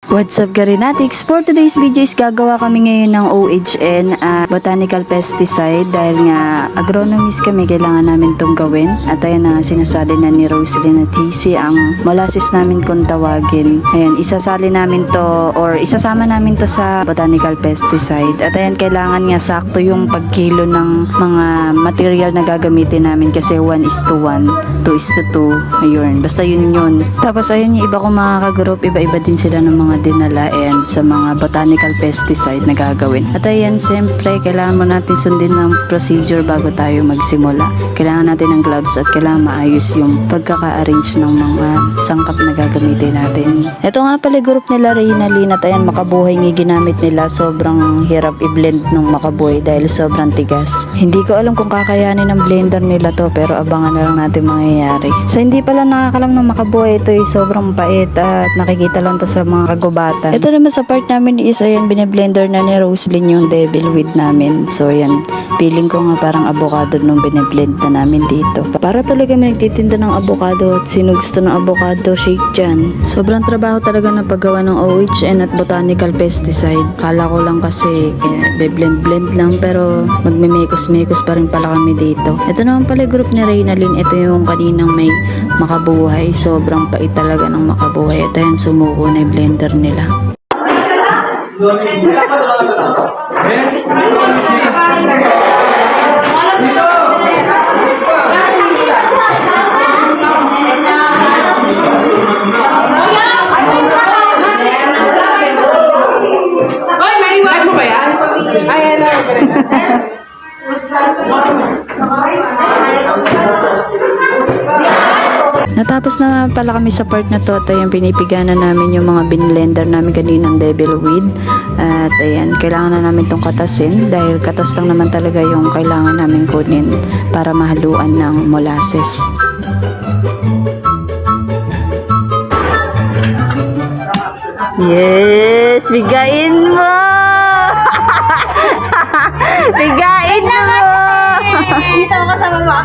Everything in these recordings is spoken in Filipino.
What's up Garinatics? For today's video is gagawa kami ngayon ng OHN Botanical Pesticide dahil nga agronomist kami, kailangan namin itong gawin. At ayan na nga sinasali na ni Roselyn at Hazy ang molasses namin kung tawagin. Ayan, isasali namin to or isasama namin to sa Botanical Pesticide. At ayan, kailangan nga sakto yung pagkilo ng mga material na gagamitin namin kasi 1:1, 2:2. Ayun, basta yun. Tapos ayan yung iba kong mga kagroup, iba-iba din sila ng mga dinala and sa mga botanical pesticide na gagawin. At ayan, siyempre, kailangan mo natin sundin ng procedure bago tayo magsimula. Kailangan natin ng gloves at kailangan maayos yung pagkaka-arrange ng mga sangkap na gagamitin natin. Ito nga pala group nila Reynalyn at ayan, makabuhay nga ginamit nila. Sobrang hirap i-blend ng makabuhay dahil sobrang tigas. Hindi ko alam kung kakayanin ng blender nila to pero abangan na lang natin mangyayari. Sa hindi pala nakakalam ng makabuhay, ito ay sobrang pait at nakikita lang to sa mga kagubatan. Ito naman sa part namin is ayan, bine-blender na ni Roselyn yung devil weed namin. So ayan, feeling ko nga parang avocado nung bine-blend na namin dito. Para tuloy kami nagtitinda ng avocado at sino gusto ng avocado shake dyan. Sobrang trabaho talaga ng paggawa ng OHN at botanical pesticide. Kala ko lang kasi be-blend-blend lang pero magme-mekos-mekos pa rin pala kami dito. Ito naman pala group ni Reynalyn. Ito yung kaninang may makabuhay. Sobrang pait talaga ng makabuhay. Ito yung sumuko na yung blender nila. Natapos na pala kami sa part na to at ayan, pinipigana namin yung mga binblender namin kaninang devil weed. At ayan, kailangan na namin itong katasin dahil katas lang naman talaga yung kailangan namin kunin para mahaluan ng molasses. Yes! Bigain mo! Bigain mo! Dito ako kasama mo.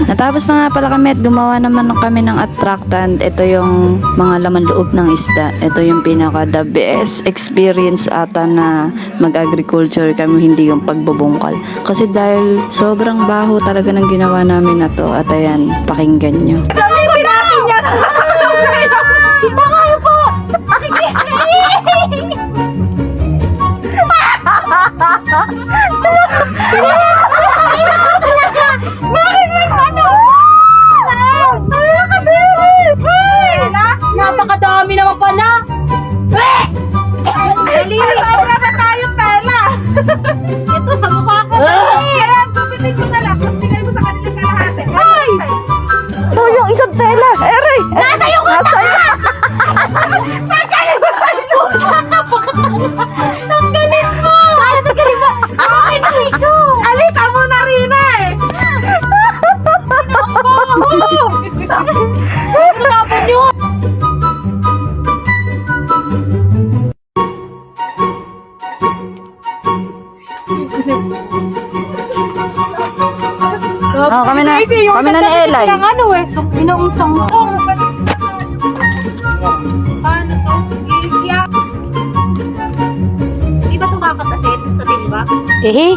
Natapos na nga pala kami at gumawa naman kami ng attractant. Ito yung mga laman loob ng isda. Ito yung pinaka the best experience ata na mag-agriculture kami, hindi yung pagbubungkal. Kasi dahil sobrang baho talaga ng ginawa namin na to. At ayan, pakinggan nyo. Gamitin natin yan! Sita kayo po! Napakadami naman pala! Dali! Wala na tayong pera! Ito sa mukha ko! Kaya gupitin ko na lang. Tapos tingnan mo sa kanilang kalahati. Ay! Oh, yung isang tela! Eray! Nasa yung Nasa'yo! Tanggalin mo tayo! Tanggalin mo! Ay, tanggalin mo! Ay, tanggalin ko! Alita mo na rin eh! Tapos yun! Oh, kami na ni Elay. Ang ano eh, inaungsang-song. Paano to? Ilya. Di ba ito kakatasin sa timba?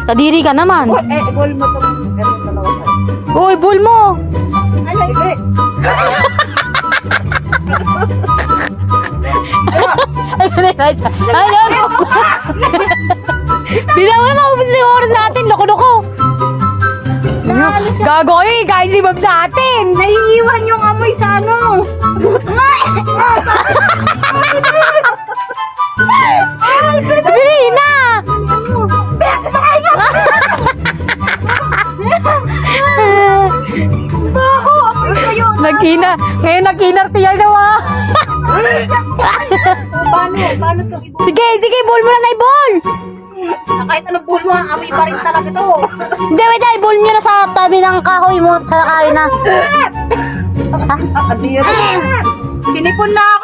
Kadiri ka naman. Ball mo to. Eto dalawa pa. Uy, bull mo. Alay, eh. Ay, no. Bila mo na maubos na yung oras natin. Loko-loko. Gago kayo eh. Kahit si Bob sa atin. Naiiwan yung amoy sa ano. Bili na. Nagkina. Ngayon nagkinartiyal na wa. Paano to? Sige, bull mo na na bull. Kahit anong bull mo, amoy pa rin talaga to. Hindi, wait, bull nyo na sa tabi ng kahoy mo. Sa kahoy na. Sinipon na ako.